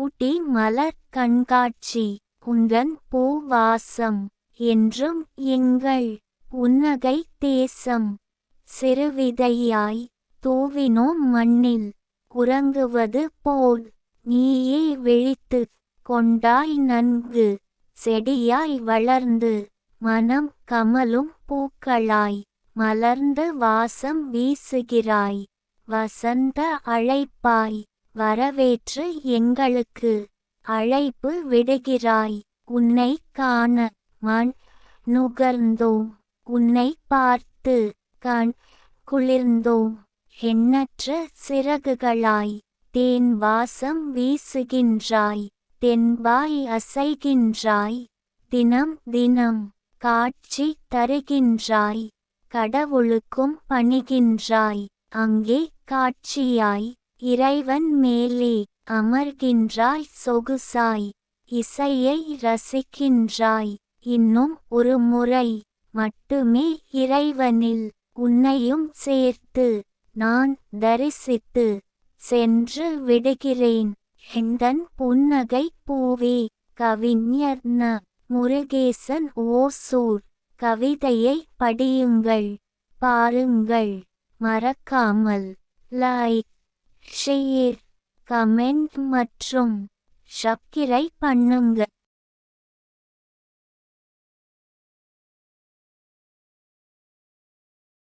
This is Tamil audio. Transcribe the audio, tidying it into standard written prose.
ஊட்டி மலர் கண்காட்சி உந்தன் பூவாசம் என்றும் எங்கள் புன்னகை தேசம். சிறுவிதையாய் தூவினோம் மண்ணில் உறங்குவது போல் நீயே விழித்துக் கொண்டாய் நன்கு. செடியாய் வளர்ந்து மனம் கமலும் பூக்களாய் மலர்ந்து வாசம் வீசுகிறாய். வசந்த அழைப்பாய் வரவேற்று எங்களுக்கு அழைப்பு விடுகிறாய். உன்னை காண மண் நுகர்ந்தோம், உன்னை பார்த்து கண் குளிர்ந்தோம். எண்ணற்ற சிறகுகளாய் தேன் வாசம் வீசுகின்றாய். தென்பாய் அசைகின்றாய், தினம் தினம் காட்சி தருகின்றாய். கடவுளுக்கும் பணிகின்றாய், அங்கே காட்சியாய். இறைவன் மேலே அமர்கின்றாய் சொகுசாய். இசையை ரசிக்கின்றாய், இன்னும் ஒரு முறை மட்டுமே இறைவனில் உன்னையும் சேர்த்து நான் தரிசித்து சென்று விடுகிறேன். எந்தன் புன்னகை பூவே. கவிஞர் ந. முருகேசன் ஓசூர். கவிதையை படியுங்கள், பாருங்கள். மறக்காமல் லைக், ஷேர், கமெண்ட் மற்றும் சப்ஸ்கிரைப் பண்ணுங்க.